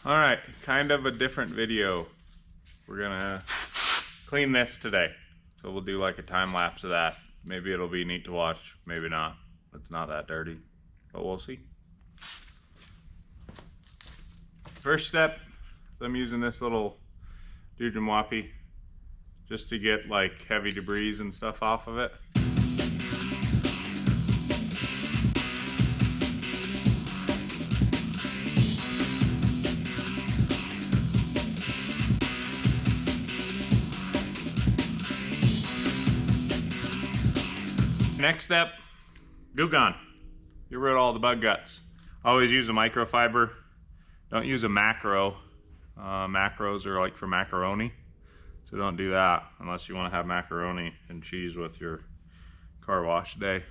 All right, kind of a different video. We're gonna clean this today. So we'll do like a time lapse of that. Maybe it'll be neat to watch, maybe not. It's not that dirty, but we'll see. First step, I'm using this little Doodrum Wappy just to get like heavy debris and stuff off of it. Next step, Goo Gone. Get rid of all the bug guts. Always use a microfiber. Don't use a macro. Macros are like for macaroni. So don't do that unless you want to have macaroni and cheese with your car wash day.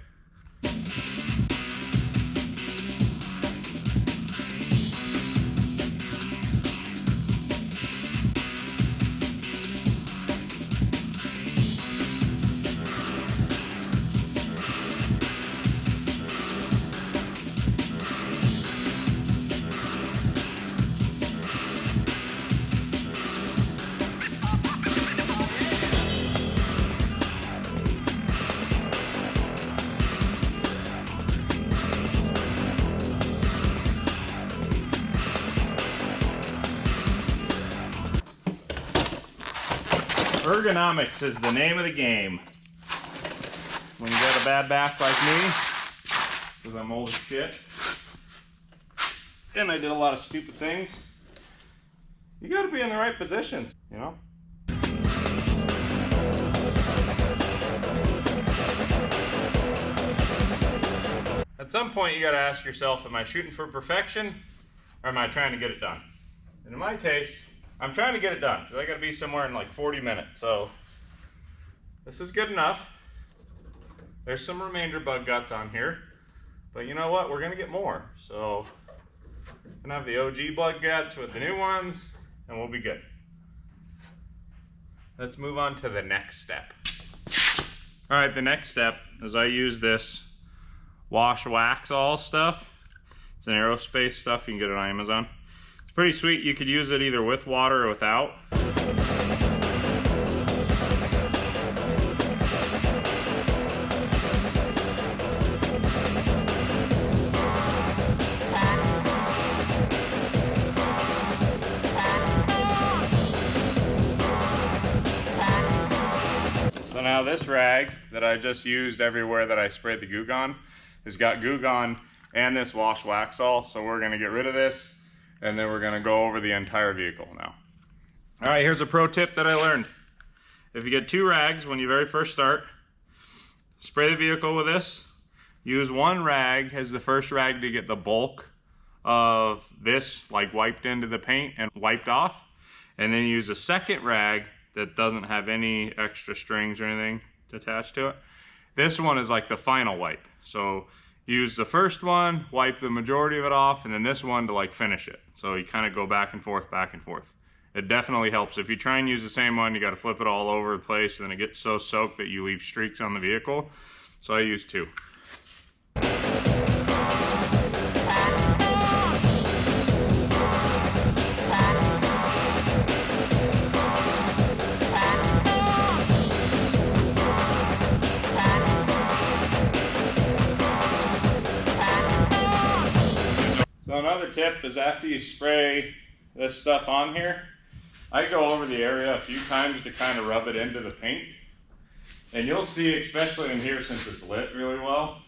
Ergonomics is the name of the game. When you got a bad back like me, because I'm old as shit, and I did a lot of stupid things, you gotta be in the right positions, you know? At some point you gotta ask yourself, am I shooting for perfection, or am I trying to get it done? And in my case, I'm trying to get it done, because I gotta be somewhere in like 40 minutes, so this is good enough. There's some remainder bug guts on here, but you know what, we're gonna get more. So we're gonna have the OG bug guts with the new ones, and we'll be good. Let's move on to the next step. All right, the next step is I use this wash wax all stuff. It's an aerospace stuff, you can get it on Amazon. It's pretty sweet. You could use it either with water or without. So now this rag that I just used everywhere that I sprayed the Goo Gone has got Goo Gone and this wash Waxall. So we're gonna get rid of this, and then we're gonna go over the entire vehicle now. All right, here's a pro tip that I learned. If you get two rags when you very first start, spray the vehicle with this. Use one rag as the first rag to get the bulk of this like wiped into the paint and wiped off. And then use a second rag that doesn't have any extra strings or anything attached to it. This one is like the final wipe. So use the first one, wipe the majority of it off, and then this one to like finish it. So you kind of go back and forth, back and forth. It definitely helps. If you try and use the same one, you got to flip it all over the place, and then it gets so soaked that you leave streaks on the vehicle. So I use two. So another tip is after you spray this stuff on here, I go over the area a few times to kind of rub it into the paint. And you'll see, especially in here since it's lit really well,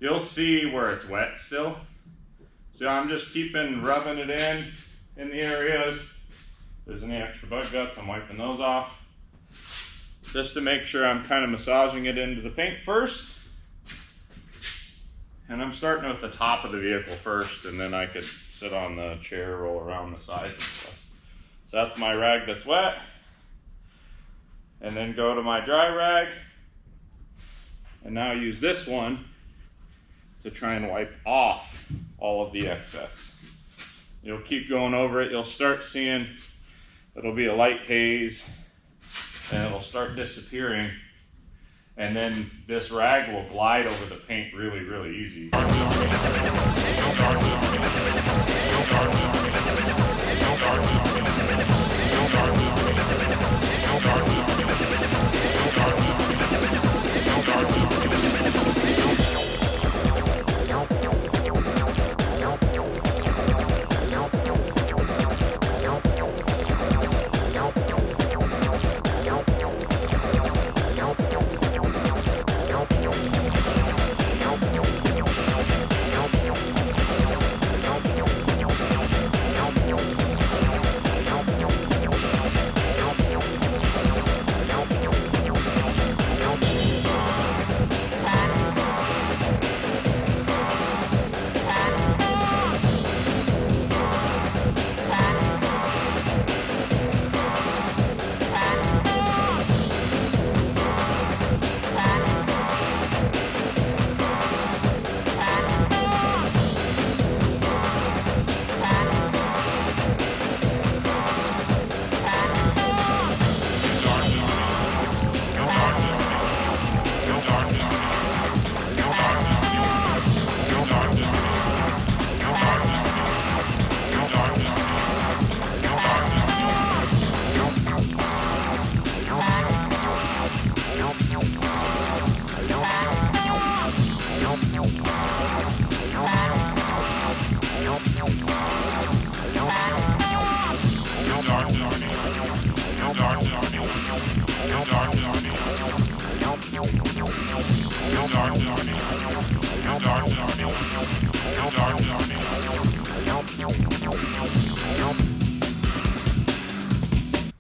you'll see where it's wet still. So I'm just rubbing it in the areas. If there's any extra bug guts, I'm wiping those off. Just to make sure I'm kind of massaging it into the paint first. And I'm starting with the top of the vehicle first, and then I could sit on the chair, roll around the sides and stuff. So that's my rag that's wet. And then go to my dry rag. And now use this one to try and wipe off all of the excess. You'll keep going over it. You'll start seeing, it'll be a light haze, and it'll start disappearing. And then this rag will glide over the paint really, really easy.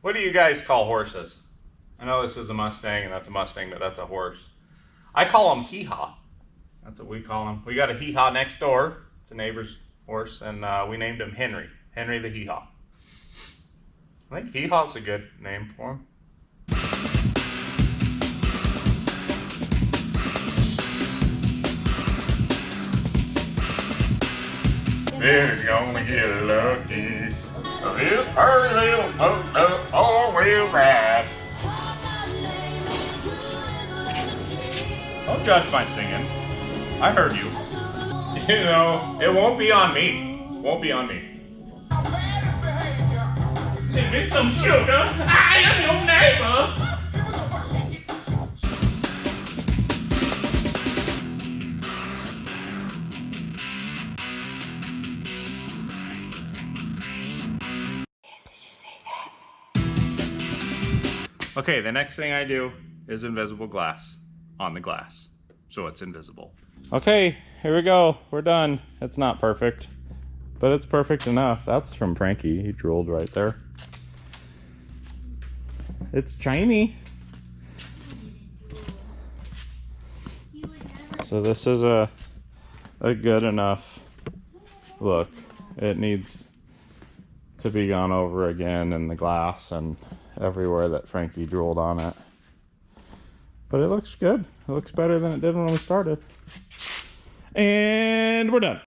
What do you guys call horses? I know this is a Mustang and that's a Mustang, but that's a horse. I call them hee-haw. That's what we call them. We got a hee-haw next door. It's a neighbor's horse, and we named him Henry. Henry the hee-haw. I think hee-haw's a good name for him. Billy's gonna get lucky. This pretty little poked up four-wheel drive. Don't judge my singing. I heard you. You know, it won't be on me. Won't be on me. Give me some sugar. I am your neighbor. Okay, the next thing I do is invisible glass on the glass, so it's invisible. Okay, here we go. We're done. It's not perfect, but it's perfect enough. That's from Frankie. He drooled right there. It's shiny. So this is a good enough look. It needs to be gone over again in the glass and everywhere that Frankie drooled on it. But it looks good. It looks better than it did when we started. And we're done.